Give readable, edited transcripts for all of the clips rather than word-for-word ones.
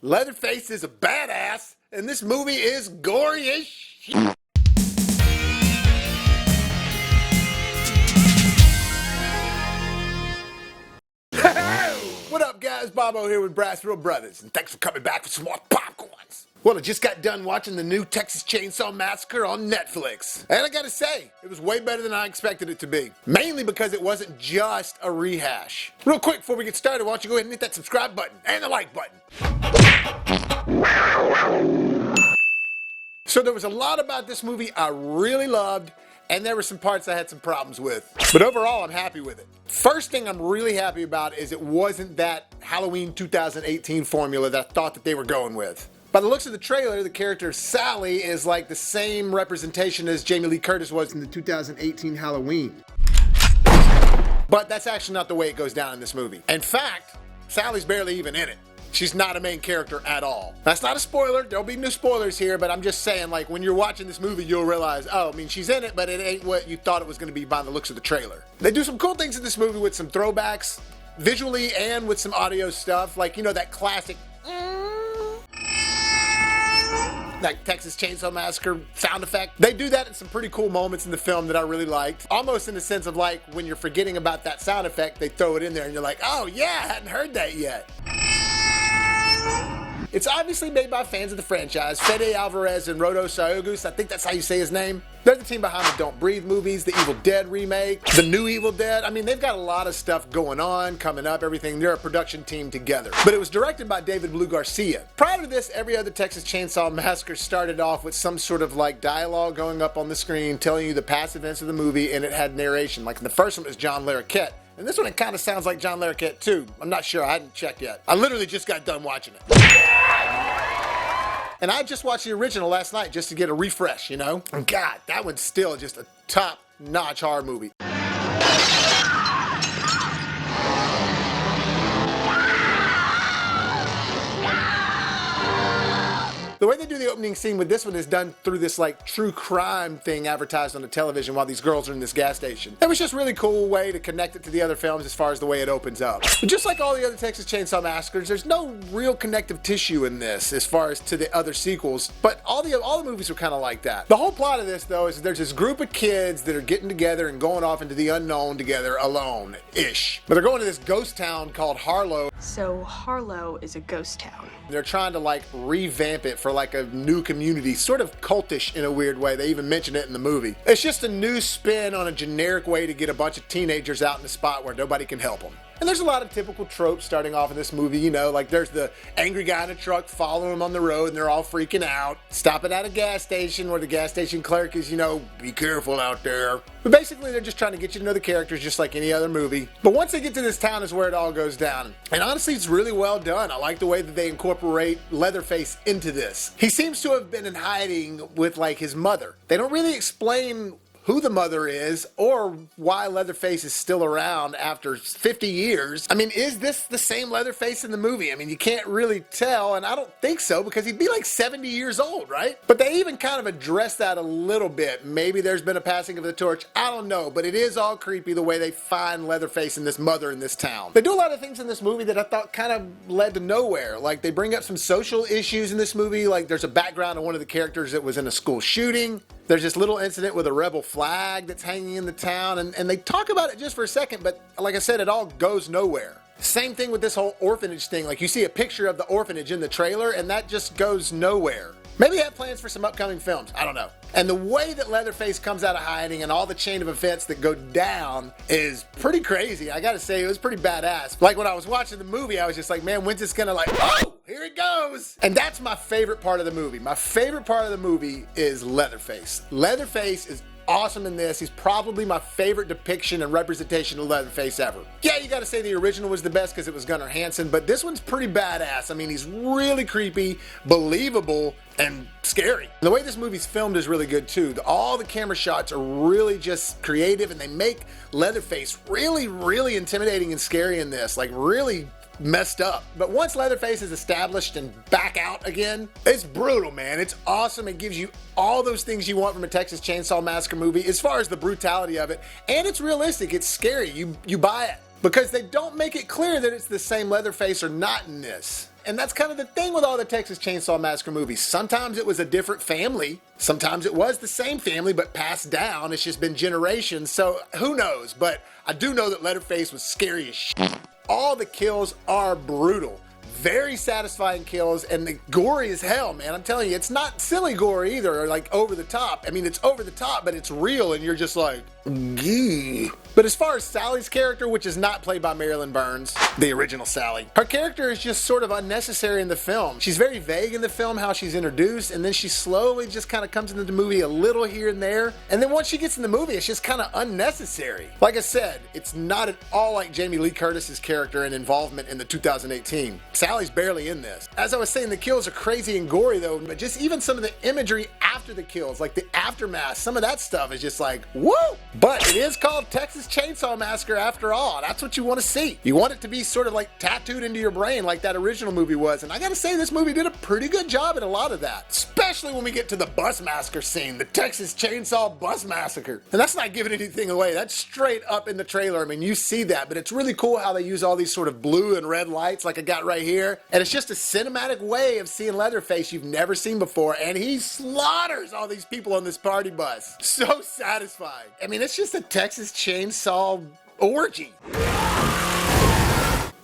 Leatherface is a badass, and this movie is gory as shit. What up, guys? Bobo here with BrassReel Brothers, and thanks for coming back for some more popcorns. Well, I just got done watching the new Texas Chainsaw Massacre on Netflix, and I gotta say, it was way better than I expected it to be. Mainly because it wasn't just a rehash. Real quick, before we get started, why don't you go ahead and hit that subscribe button and the like button. So there was a lot about this movie I really loved, and there were some parts I had some problems with. But overall, I'm happy with it. First thing I'm really happy about is it wasn't that Halloween 2018 formula that I thought that they were going with. By the looks of the trailer, the character Sally is like the same representation as Jamie Lee Curtis was in the 2018 Halloween. But that's actually not the way it goes down in this movie. In fact, Sally's barely even in it. She's not a main character at all. That's not a spoiler, there'll be no spoilers here, but I'm just saying, like, when you're watching this movie, you'll realize, oh, I mean, she's in it, but it ain't what you thought it was gonna be by the looks of the trailer. They do some cool things in this movie with some throwbacks, visually and with some audio stuff, like, you know, that classic like Texas Chainsaw Massacre sound effect. They do that in some pretty cool moments in the film that I really liked. Almost in the sense of like, when you're forgetting about that sound effect, they throw it in there and you're like, oh yeah, I hadn't heard that yet. It's obviously made by fans of the franchise, Fede Alvarez and Rodo Sayogus, I think that's how you say his name. They're the team behind the Don't Breathe movies, the Evil Dead remake, the new Evil Dead. I mean, they've got a lot of stuff going on, coming up, everything. They're a production team together. But it was directed by David Blue Garcia. Prior to this, every other Texas Chainsaw Massacre started off with some sort of like dialogue going up on the screen, telling you the past events of the movie, and it had narration. Like in the first one, it was John Larroquette. And this one, it kind of sounds like John Larroquette too. I'm not sure, I hadn't checked yet. I literally just got done watching it. And I just watched the original last night just to get a refresh, you know? And God, that one's still just a top-notch horror movie. The way they do the opening scene with this one is done through this like true crime thing advertised on the television while these girls are in this gas station. That was just a really cool way to connect it to the other films as far as the way it opens up. But just like all the other Texas Chainsaw Massacres, there's no real connective tissue in this as far as to the other sequels, but all the movies were kind of like that. The whole plot of this though is there's this group of kids that are getting together and going off into the unknown together alone-ish. But they're going to this ghost town called Harlow. So Harlow is a ghost town. They're trying to like revamp it for like a new community, sort of cultish in a weird way. They even mention it in the movie. It's just a new spin on a generic way to get a bunch of teenagers out in a spot where nobody can help them. And there's a lot of typical tropes starting off in this movie, you know, like there's the angry guy in a truck following them on the road and they're all freaking out. Stopping at a gas station where the gas station clerk is, you know, be careful out there. But basically they're just trying to get you to know the characters just like any other movie. But once they get to this town is where it all goes down. And honestly, it's really well done. I like the way that they incorporate Leatherface into this. He seems to have been in hiding with like his mother. They don't really explain who the mother is or why Leatherface is still around after 50 years. I mean, is this the same Leatherface in the movie? I mean, you can't really tell, and I don't think so because he'd be like 70 years old, right? But they even kind of address that a little bit. Maybe there's been a passing of the torch. I don't know, but it is all creepy the way they find Leatherface and this mother in this town. They do a lot of things in this movie that I thought kind of led to nowhere. Like they bring up some social issues in this movie. Like there's a background on one of the characters that was in a school shooting. There's this little incident with a rebel flag that's hanging in the town, and they talk about it just for a second, but like I said, it all goes nowhere. Same thing with this whole orphanage thing. Like you see a picture of the orphanage in the trailer, and that just goes nowhere. Maybe they have plans for some upcoming films, I don't know. And the way that Leatherface comes out of hiding and all the chain of events that go down is pretty crazy. I gotta say, it was pretty badass. Like when I was watching the movie, I was just like, man, when's this gonna like, oh, here it goes. And that's my favorite part of the movie. My favorite part of the movie is Leatherface. Leatherface is awesome in this. He's probably my favorite depiction and representation of Leatherface ever. Yeah, you gotta say the original was the best because it was Gunnar Hansen, but this one's pretty badass. I mean, he's really creepy, believable, and scary. The way this movie's filmed is really good too. All the camera shots are really just creative and they make Leatherface really intimidating and scary in this. Like really messed up. But once Leatherface is established and back out again, it's brutal, man. It's awesome. It gives you all those things you want from a Texas Chainsaw Massacre movie as far as the brutality of it. And it's realistic. It's scary. You buy it. Because they don't make it clear that it's the same Leatherface or not in this. And that's kind of the thing with all the Texas Chainsaw Massacre movies. Sometimes it was a different family. Sometimes it was the same family, but passed down. It's just been generations, so who knows? But I do know that Leatherface was scary as shit. All the kills are brutal. Very satisfying kills, and the gory as hell, man. I'm telling you, it's not silly gore either, or like over the top. I mean, it's over the top, but it's real, and you're just like, gee. But as far as Sally's character, which is not played by Marilyn Burns, the original Sally, her character is just sort of unnecessary in the film. She's very vague in the film, how she's introduced, and then she slowly just kind of comes into the movie a little here and there. And then once she gets in the movie, it's just kind of unnecessary. Like I said, it's not at all like Jamie Lee Curtis's character and involvement in the 2018. Sally's barely in this. As I was saying, the kills are crazy and gory though, but just even some of the imagery after the kills, like the aftermath, some of that stuff is just like, woo! But it is called Texas Chainsaw Massacre after all. That's what you want to see. You want it to be sort of like tattooed into your brain like that original movie was. And I gotta say, this movie did a pretty good job at a lot of that. Especially when we get to the bus massacre scene, the Texas Chainsaw Bus Massacre. And that's not giving anything away. That's straight up in the trailer. I mean, you see that, but it's really cool how they use all these sort of blue and red lights like I got right here. And it's just a cinematic way of seeing Leatherface you've never seen before. And he slaughters all these people on this party bus. So satisfying. I mean, it's just a Texas Chainsaw orgy.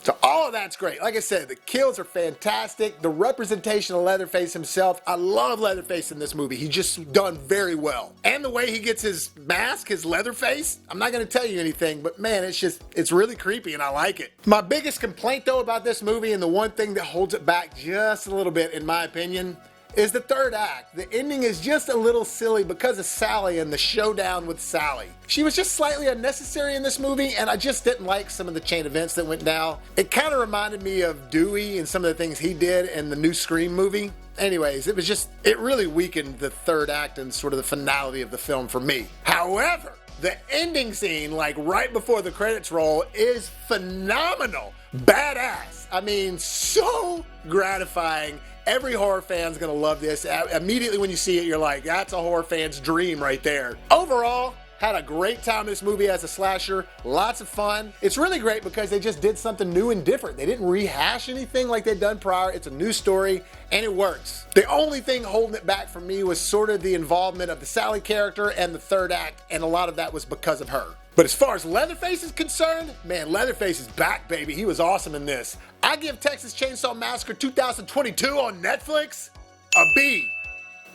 So all of that's great. Like I said, the kills are fantastic. The representation of Leatherface himself, I love Leatherface in this movie. He's just done very well. And the way he gets his mask, his Leatherface, I'm not gonna tell you anything, but man, it's really creepy and I like it. My biggest complaint though about this movie, and the one thing that holds it back just a little bit in my opinion, is the third act. The ending is just a little silly because of Sally and the showdown with Sally. She was just slightly unnecessary in this movie, and I just didn't like some of the chain events that went down. It kind of reminded me of Dewey and some of the things he did in the new Scream movie. Anyways, it really weakened the third act and sort of the finality of the film for me. However, the ending scene, like right before the credits roll, is phenomenal. Badass. I mean, so gratifying. Every horror fan's gonna love this. Immediately when you see it, you're like, that's a horror fan's dream right there. Overall, had a great time in this movie as a slasher. Lots of fun. It's really great because they just did something new and different. They didn't rehash anything like they'd done prior. It's a new story and it works. The only thing holding it back for me was sort of the involvement of the Sally character and the third act, and a lot of that was because of her. But as far as Leatherface is concerned, man, Leatherface is back, baby. He was awesome in this. I give Texas Chainsaw Massacre 2022 on Netflix a B.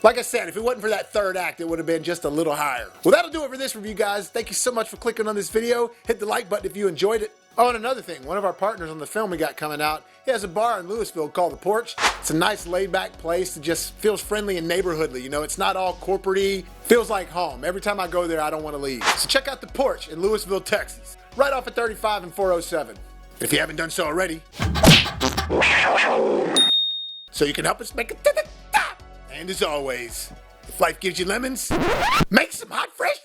Like I said, if it wasn't for that third act, it would have been just a little higher. Well, that'll do it for this review, guys. Thank you so much for clicking on this video. Hit the like button if you enjoyed it. Oh, and another thing, one of our partners on the film we got coming out, he has a bar in Louisville called The Porch. It's a nice laid-back place that just feels friendly and neighborhoodly. You know, it's not all corporate-y. Feels like home. Every time I go there, I don't want to leave. So check out The Porch in Louisville, Texas, right off of 35 and 407. If you haven't done so already, so you can help us make it to the top. And as always, if life gives you lemons, make some hot, fresh